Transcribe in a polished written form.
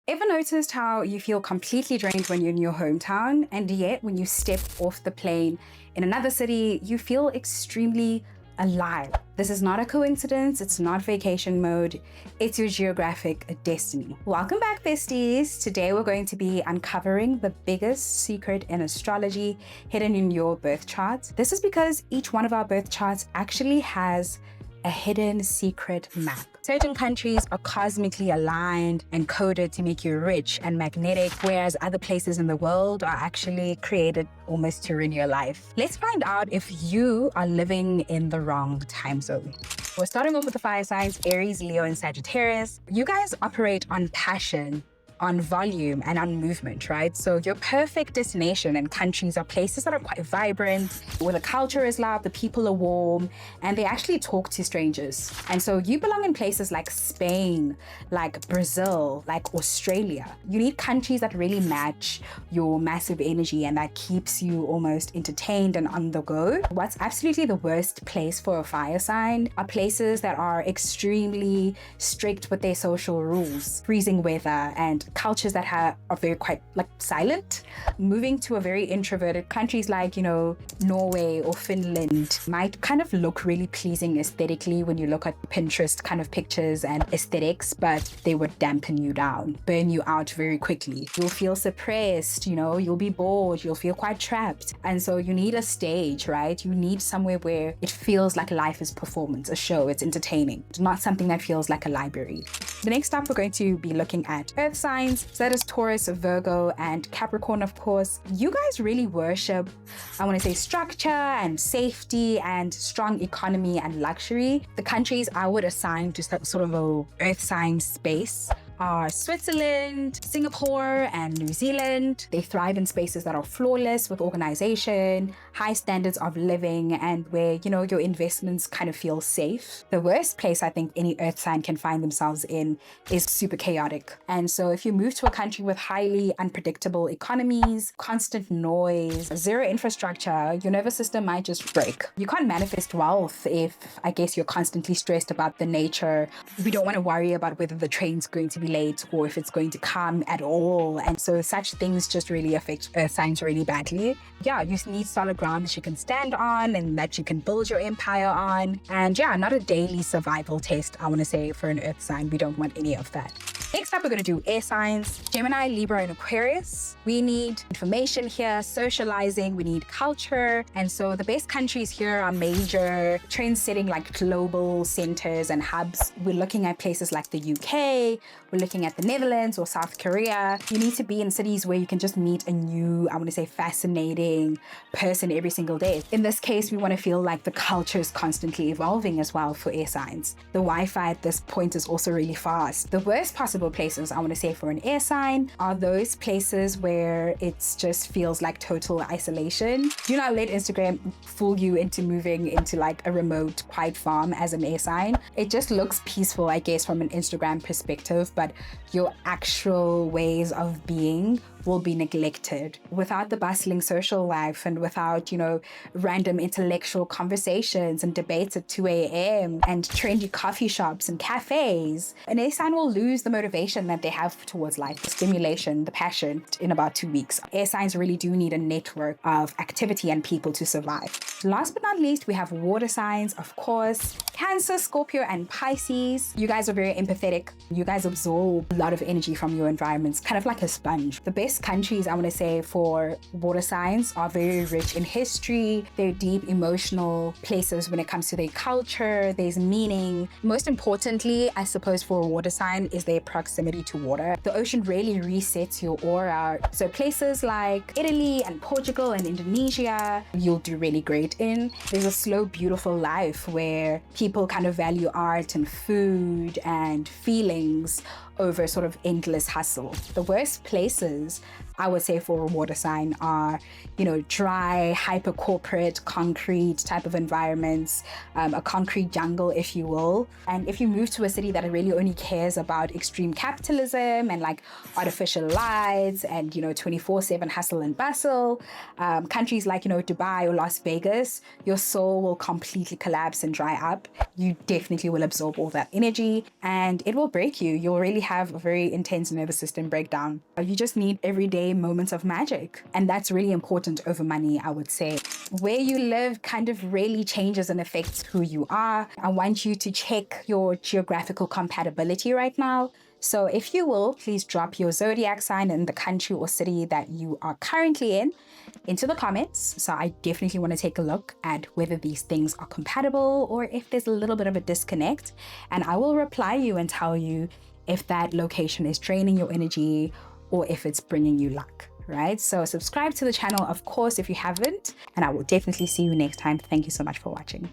Ever noticed how you feel completely drained when you're in your hometown, and yet when you step off the plane in another city, you feel extremely alive? This is not a coincidence, it's not vacation mode, it's your geographic destiny. Welcome back, besties. Today we're going to be uncovering the biggest secret in astrology hidden in your birth chart. This is because each one of our birth charts actually has a hidden secret map. Certain countries are cosmically aligned and coded to make you rich and magnetic, whereas other places in the world are actually created almost to ruin your life. Let's find out if you are living in the wrong time zone. We're starting off with the fire signs, Aries, Leo, and Sagittarius. You guys operate on passion, on volume, and on movement, right? So your perfect destination and countries are places that are quite vibrant, where the culture is loud, the people are warm, and they actually talk to strangers. And so you belong in places like Spain, like Brazil, like Australia. You need countries that really match your massive energy and that keeps you almost entertained and on the go. What's absolutely the worst place for a fire sign are places that are extremely strict with their social rules, freezing weather, and cultures that are very quite silent. Moving to a very introverted countries like, Norway or Finland might kind of look really pleasing aesthetically when you look at Pinterest kind of pictures and aesthetics, but they would dampen you down, burn you out very quickly. You'll feel suppressed, you'll be bored, you'll feel quite trapped. And so you need a stage, right? You need somewhere where it feels like life is performance, a show, it's entertaining, not something that feels like a library. The next up, we're going to be looking at earth signs. So that is Taurus, Virgo, and Capricorn, of course. You guys really worship, I want to say, structure and safety and strong economy and luxury. The countries I would assign to sort of a earth sign space are Switzerland, Singapore, and New Zealand. They thrive in spaces that are flawless with organization, high standards of living, and where, your investments kind of feel safe. The worst place I think any earth sign can find themselves in is super chaotic. And so if you move to a country with highly unpredictable economies, constant noise, zero infrastructure, your nervous system might just break. You can't manifest wealth if, I guess, you're constantly stressed about the nature. We don't want to worry about whether the train's going to be late or if it's going to come at all. And so such things just really affect earth signs really badly. Yeah, you need solid ground that you can stand on and that you can build your empire on. And yeah, not a daily survival test, I want to say, for an earth sign. We don't want any of that. Next up, we're going to do air signs, Gemini, Libra, and Aquarius. We need information here, socializing, we need culture. And so the best countries here are major trend-setting global centers and hubs. We're looking at places like the UK, we're looking at the Netherlands or South Korea. You need to be in cities where you can just meet a new, I want to say, fascinating person every single day. In this case, we want to feel like the culture is constantly evolving as well for air signs. The Wi-Fi at this point is also really fast. The worst possible places I want to say for an air sign are those places where it just feels like total isolation. Do not let Instagram fool you into moving into a remote, quiet farm as an air sign. It just looks peaceful, I guess, from an Instagram perspective, but your actual ways of being will be neglected. Without the bustling social life and without, random intellectual conversations and debates at 2 a.m. and trendy coffee shops and cafes, an air sign will lose the motivation that they have towards life, the stimulation, the passion in about 2 weeks. Air signs really do need a network of activity and people to survive. Last but not least, we have water signs, of course, Cancer, Scorpio, and Pisces. You guys are very empathetic. You guys absorb a lot of energy from your environments, kind of like a sponge. The best countries I want to say for water signs are very rich in history. They're deep emotional places when it comes to their culture. There's meaning. Most importantly, I suppose, for a water sign is their proximity to water. The ocean really resets your aura. So places like Italy and Portugal and Indonesia, you'll do really great in. There's a slow, beautiful life where people kind of value art and food and feelings over sort of endless hustle. The worst places I would say for a water sign are, dry, hyper corporate, concrete type of environments, a concrete jungle, if you will. And if you move to a city that really only cares about extreme capitalism and artificial lights and, 24/7 hustle and bustle, countries like, Dubai or Las Vegas, your soul will completely collapse and dry up. You definitely will absorb all that energy and it will break you. You'll really have a very intense nervous system breakdown. You just need everyday moments of magic. And that's really important over money, I would say. Where you live kind of really changes and affects who you are. I want you to check your geographical compatibility right now. So if you will, please drop your zodiac sign and the country or city that you are currently in into the comments. So I definitely want to take a look at whether these things are compatible or if there's a little bit of a disconnect. And I will reply you and tell you if that location is draining your energy or if it's bringing you luck, right? So subscribe to the channel, of course, if you haven't, and I will definitely see you next time. Thank you so much for watching.